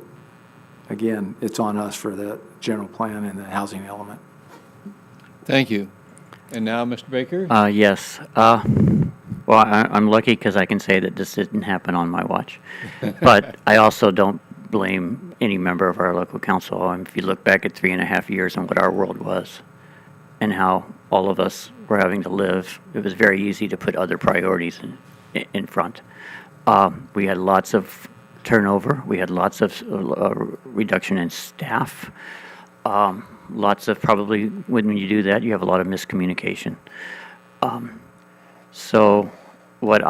again, it's on us for the general plan and the housing element.
Thank you. And now, Mr. Baker?
Yes. Well, I'm lucky because I can say that this didn't happen on my watch. But I also don't blame any member of our local council. If you look back at 3.5 years and what our world was and how all of us were having to live, it was very easy to put other priorities in front. We had lots of turnover. We had lots of reduction in staff. Lots of probably, when you do that, you have a lot of miscommunication. So what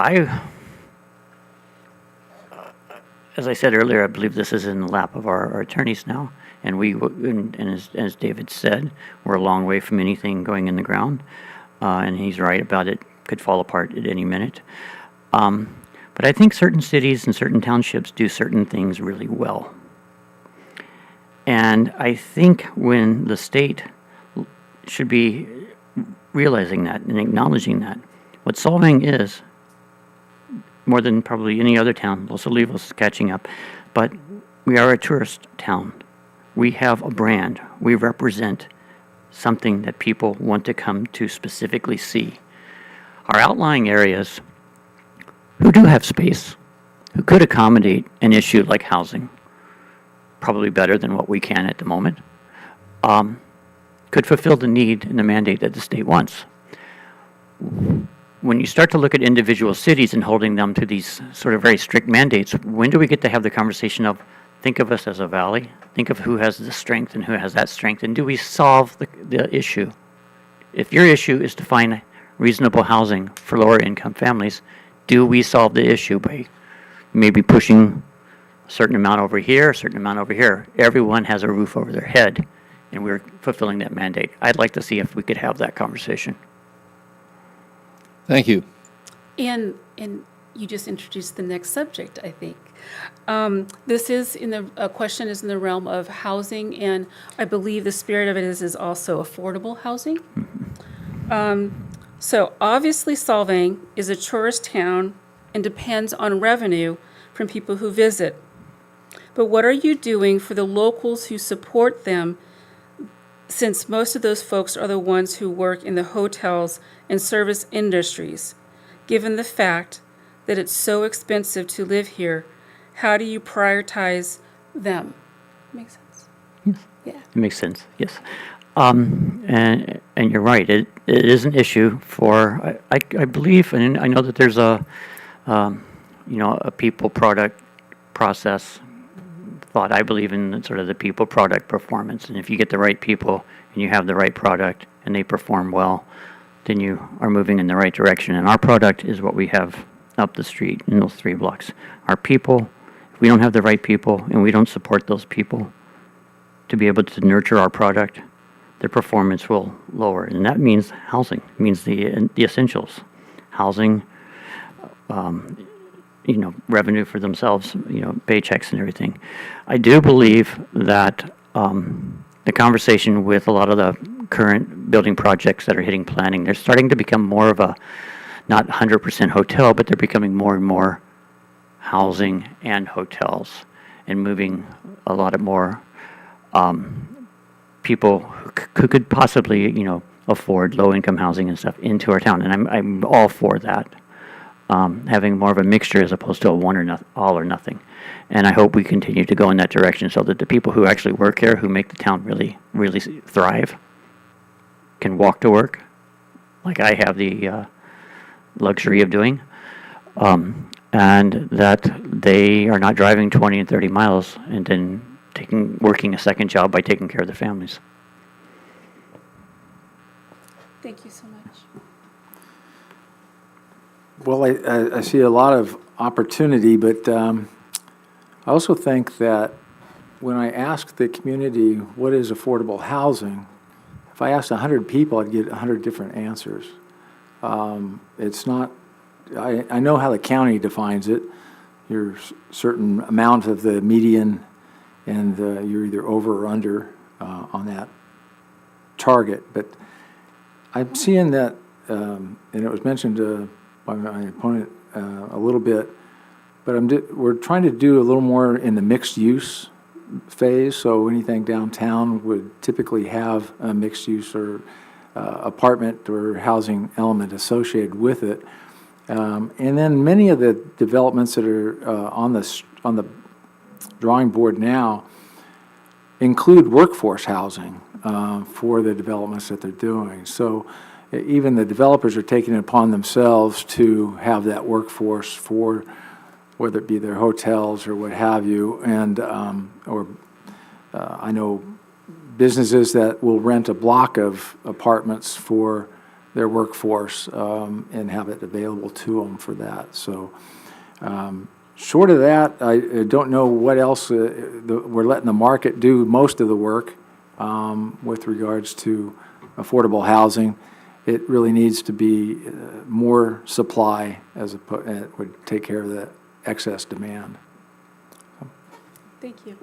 as I said earlier, I believe this is in the lap of our attorneys now. And as David said, we're a long way from anything going in the ground. And he's right about it could fall apart at any minute. But I think certain cities and certain townships do certain things really well. And I think when the state should be realizing that and acknowledging that, what Solvang is, more than probably any other town, Los Olivos is catching up, but we are a tourist town. We have a brand. We represent something that people want to come to specifically see. Our outlying areas who do have space, who could accommodate an issue like housing, probably better than what we can at the moment, could fulfill the need and the mandate that the state wants. When you start to look at individual cities and holding them to these sort of very strict mandates, when do we get to have the conversation of, think of us as a valley, think of who has this strength and who has that strength, and do we solve the issue? If your issue is to find reasonable housing for lower income families, do we solve the issue by maybe pushing a certain amount over here, a certain amount over here? Everyone has a roof over their head, and we're fulfilling that mandate. I'd like to see if we could have that conversation.
Thank you.
And you just introduced the next subject, I think. This is a question is in the realm of housing, and I believe the spirit of it is also affordable housing. So obviously Solvang is a tourist town and depends on revenue from people who visit. But what are you doing for the locals who support them, since most of those folks are the ones who work in the hotels and service industries? Given the fact that it's so expensive to live here, how do you prioritize them? Makes sense?
Yes.
Yeah.
It makes sense, yes. And you're right, it is an issue for, I believe, and I know that there's a people product process thought. I believe in sort of the people product performance, and if you get the right people and you have the right product and they perform well, then you are moving in the right direction. And our product is what we have up the street in those 3 blocks. Our people, if we don't have the right people and we don't support those people to be able to nurture our product, their performance will lower. And that means housing, it means the essentials. Housing, revenue for themselves, paychecks and everything. I do believe that the conversation with a lot of the current building projects that are hitting planning, they're starting to become more of a, not 100% hotel, but they're becoming more and more housing and hotels, and moving a lot of more people who could possibly, afford low-income housing and stuff into our town. And I'm all for that. Having more of a mixture as opposed to a all or nothing. And I hope we continue to go in that direction so that the people who actually work here, who make the town really, really thrive, can walk to work, like I have the luxury of doing, and that they are not driving 20 and 30 miles and then working a second job by taking care of their families.
Thank you so much.
Well, I see a lot of opportunity, but I also think that when I ask the community what is affordable housing, if I asked 100 people, I'd get 100 different answers. It's not, I know how the county defines it. You're certain amount of the median, and you're either over or under on that target. But I'm seeing that, and it was mentioned by my opponent a little bit, but we're trying to do a little more in the mixed use phase. So anything downtown would typically have a mixed use or apartment or housing element associated with it. And then many of the developments that are on the drawing board now include workforce housing for the developments that they're doing. So even the developers are taking it upon themselves to have that workforce for whether it be their hotels or what have you. And I know businesses that will rent a block of apartments for their workforce and have it available to them for that. So short of that, I don't know what else. We're letting the market do most of the work with regards to affordable housing. It really needs to be more supply it would take care of the excess demand.
Thank you.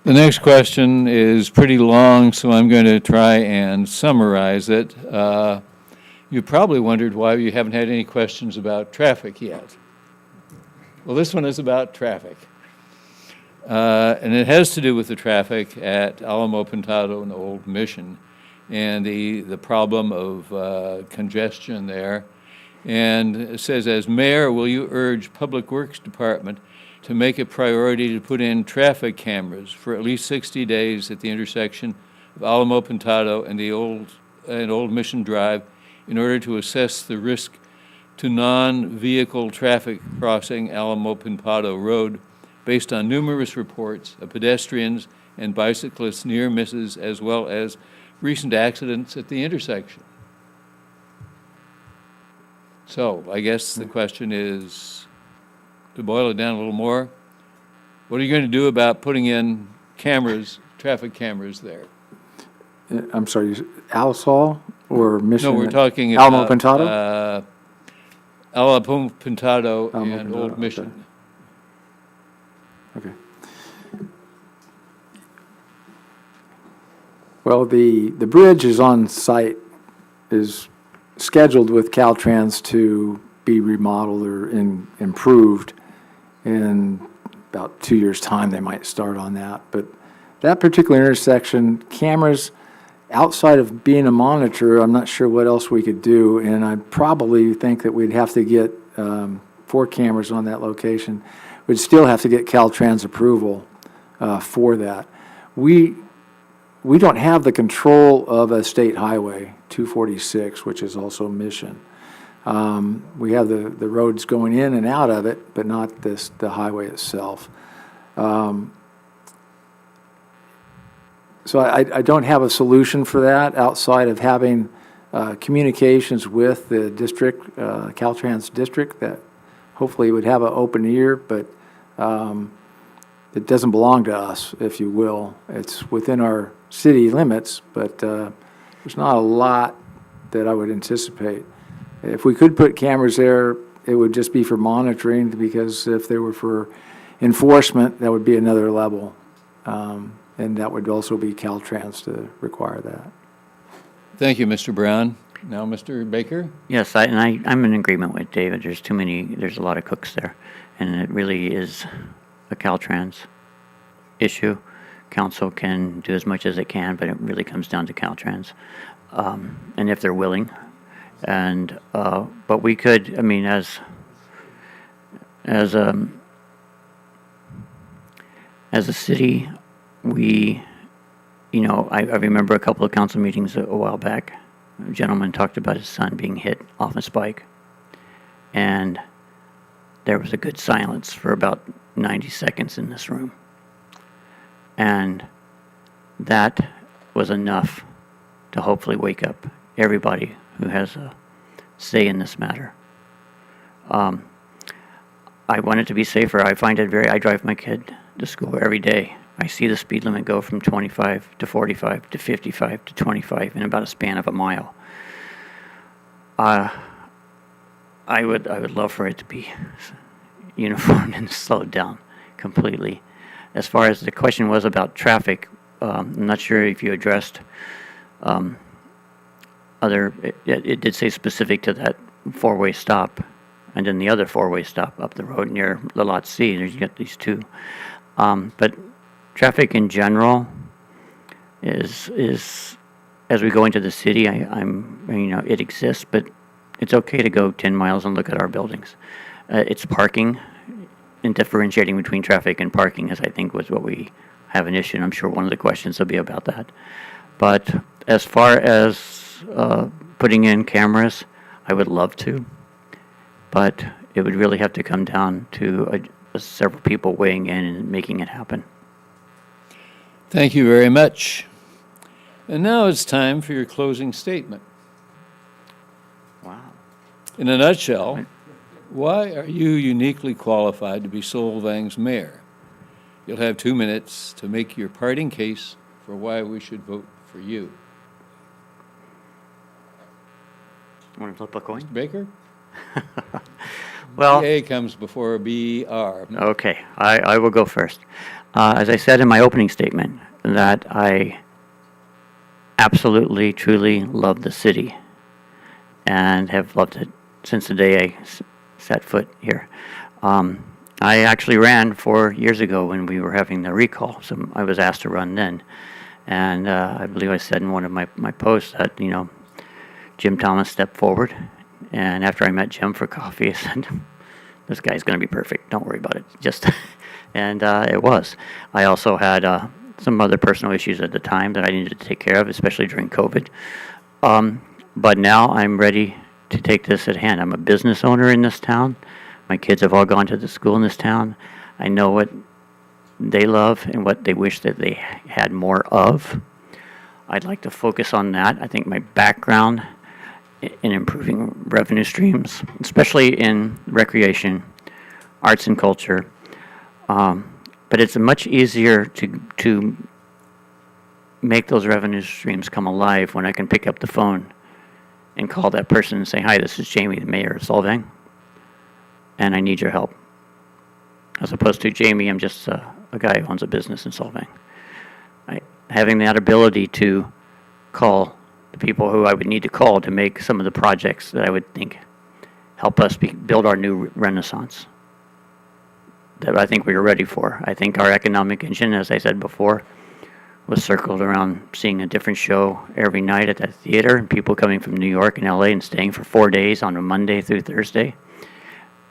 The next question is pretty long, so I'm going to try and summarize it. You probably wondered why you haven't had any questions about traffic yet. Well, this one is about traffic. And it has to do with the traffic at Alamo Pintado and Old Mission and the problem of congestion there. And it says, as mayor, will you urge Public Works Department to make a priority to put in traffic cameras for at least 60 days at the intersection of Alamo Pintado and Old Mission Drive in order to assess the risk to non-vehicle traffic crossing Alamo Pintado Road based on numerous reports of pedestrians and bicyclists near misses as well as recent accidents at the intersection? So I guess the question is, to boil it down a little more, what are you going to do about putting in cameras, traffic cameras there?
I'm sorry, Alisol or Mission?
No, we're talking
Alamo
about
Pintado?
Alamo Pintado
Alamo
and
Pintado,
Old
okay.
Mission.
Okay. Well, the bridge is on site, is scheduled with Caltrans to be remodeled or improved. In about 2 years' time, they might start on that. But that particular intersection, cameras, outside of being a monitor, I'm not sure what else we could do. And I probably think that we'd have to get 4 cameras on that location. We'd still have to get Caltrans approval for that. We don't have the control of a state highway, 246, which is also Mission. We have the roads going in and out of it, but not the highway itself. So I don't have a solution for that outside of having communications with the district, Caltrans district, that hopefully would have an open ear, but it doesn't belong to us, if you will. It's within our city limits, but there's not a lot that I would anticipate. If we could put cameras there, it would just be for monitoring, because if they were for enforcement, that would be another level. And that would also be Caltrans to require that.
Thank you, Mr. Brown. Now, Mr. Baker?
Yes, I'm in agreement with David. There's a lot of cooks there, and it really is a Caltrans issue. Council can do as much as it can, but it really comes down to Caltrans, and if they're willing. And but we could, I mean, as a city, we, I remember a couple of council meetings a while back. A gentleman talked about his son being hit off a spike, and there was a good silence for about 90 seconds in this room. And that was enough to hopefully wake up everybody who has a say in this matter. I want it to be safer. I find it I drive my kid to school every day. I see the speed limit go from 25 to 45 to 55 to 25 in about a span of a mile. I would love for it to be uniform and slowed down completely. As far as the question was about traffic, I'm not sure if you addressed it did say specific to that four-way stop, and then the other four-way stop up the road near the Lot C. You got these two. But traffic in general is as we go into the city, it exists, but it's okay to go 10 miles and look at our buildings. It's parking and differentiating between traffic and parking is, I think, was what we have an issue, and I'm sure one of the questions will be about that. But as far as putting in cameras, I would love to, but it would really have to come down to several people weighing in and making it happen.
Thank you very much. And now it's time for your closing statement.
Wow.
In a nutshell, why are you uniquely qualified to be Solvang's mayor? You'll have 2 minutes to make your parting case for why we should vote for you.
Want to flip a coin?
Baker?
Well,
A comes before BR.
okay, I will go first. As I said in my opening statement, that I absolutely, truly love the city and have loved it since the day I set foot here. I actually ran 4 years ago when we were having the recall, so I was asked to run then. And I believe I said in one of my posts that, Jim Thomas stepped forward. And after I met Jim for coffee, I said, this guy's going to be perfect. Don't worry about it. And it was. I also had some other personal issues at the time that I needed to take care of, especially during COVID. But now I'm ready to take this at hand. I'm a business owner in this town. My kids have all gone to the school in this town. I know what they love and what they wish that they had more of. I'd like to focus on that. I think my background in improving revenue streams, especially in recreation, arts and culture, but it's much easier to make those revenue streams come alive when I can pick up the phone and call that person and say, hi, this is Jamie, the mayor of Solvang, and I need your help. As opposed to, Jamie, I'm just a guy who owns a business in Solvang. Having that ability to call the people who I would need to call to make some of the projects that I would think help us build our new renaissance that I think we were ready for. I think our economic engine, as I said before, was circled around seeing a different show every night at the theater, and people coming from New York and LA and staying for 4 days on a Monday through Thursday.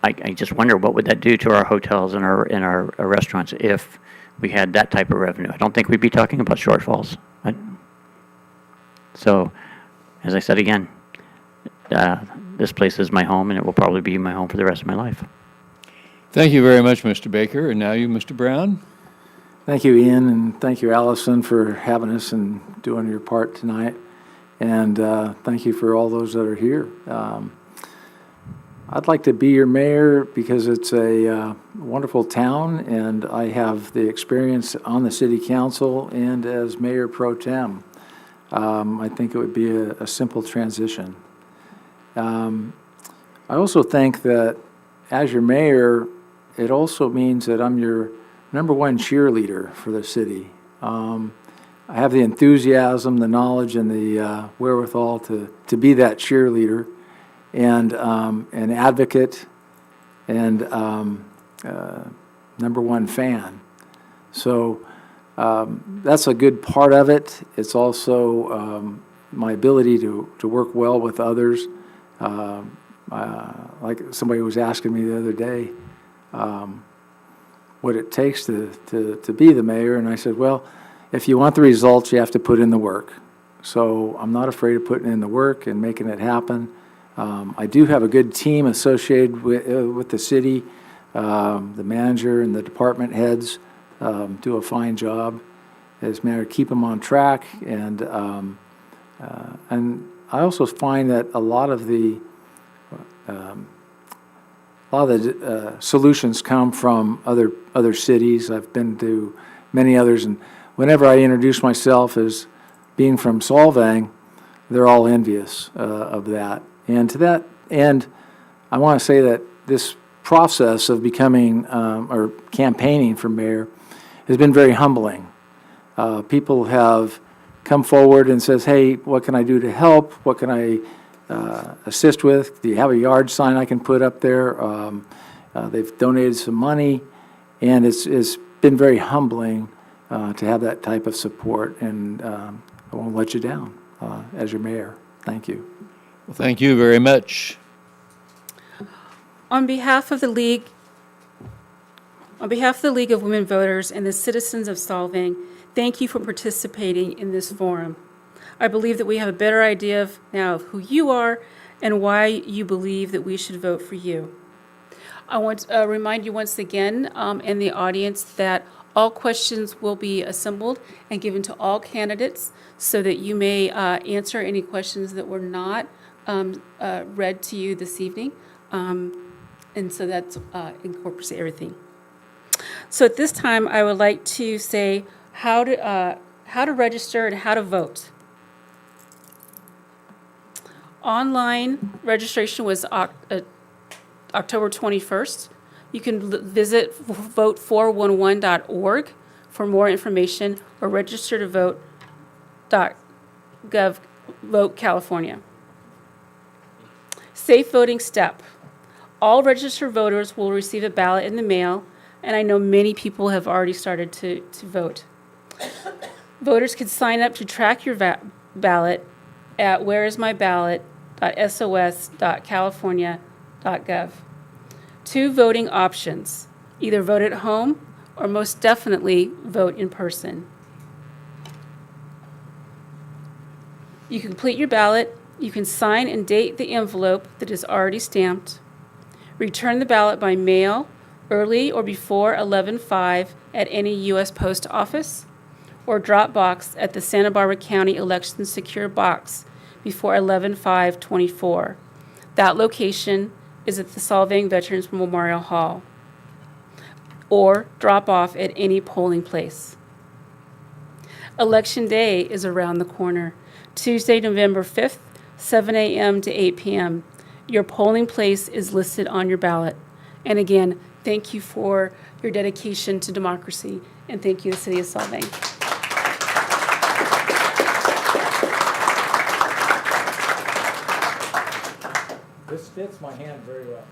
I just wonder what would that do to our hotels and our restaurants if we had that type of revenue. I don't think we'd be talking about shortfalls. So, as I said again, this place is my home, and it will probably be my home for the rest of my life.
Thank you very much, Mr. Baker. And now you, Mr. Brown.
Thank you, Ian, and thank you, Allison, for having us and doing your part tonight. And thank you for all those that are here. I'd like to be your mayor because it's a wonderful town, and I have the experience on the city council and as mayor pro tem. I think it would be a simple transition. I also think that as your mayor, it also means that I'm your number one cheerleader for the city. I have the enthusiasm, the knowledge, and the wherewithal to be that cheerleader and an advocate and number one fan. So that's a good part of it. It's also my ability to work well with others. Like somebody was asking me the other day, what it takes to be the mayor, and I said, well, if you want the results, you have to put in the work. So I'm not afraid of putting in the work and making it happen. I do have a good team associated with the city. The manager and the department heads do a fine job. As a matter of keep them on track, and I also find that a lot of the a lot of the solutions come from other cities. I've been to many others, and whenever I introduce myself as being from Solvang, they're all envious of that. And to that end, I want to say that this process of becoming or campaigning for mayor has been very humbling. People have come forward and says, hey, what can I do to help? What can I assist with? Do you have a yard sign I can put up there? They've donated some money, and it's been very humbling to have that type of support, and I won't let you down as your mayor. Thank you.
Well, thank you very much.
On behalf of the League of Women Voters and the citizens of Solvang, thank you for participating in this forum. I believe that we have a better idea now of who you are and why you believe that we should vote for you. I want to remind you once again in the audience that all questions will be assembled and given to all candidates so that you may answer any questions that were not read to you this evening. And so that incorporates everything. So at this time, I would like to say how to register and how to vote. Online registration was October 21st. You can visit vote411.org for more information, or register to vote.gov Vote California. Safe voting step. All registered voters will receive a ballot in the mail, and I know many people have already started to vote. Voters can sign up to track your ballot at whereismyballot.sos.california.gov. 2 voting options: either vote at home or most definitely vote in person. You can complete your ballot. You can sign and date the envelope that is already stamped. Return the ballot by mail early or before 11/5 at any U.S. Post Office, or drop box at the Santa Barbara County Election Secure Box before 11/5/24. That location is at the Solvang Veterans Memorial Hall, or drop off at any polling place. Election Day is around the corner, Tuesday, November 5th, 7 a.m. to 8 p.m. Your polling place is listed on your ballot. And again, thank you for your dedication to democracy, and thank you to the City of Solvang.
This fits my hand very well.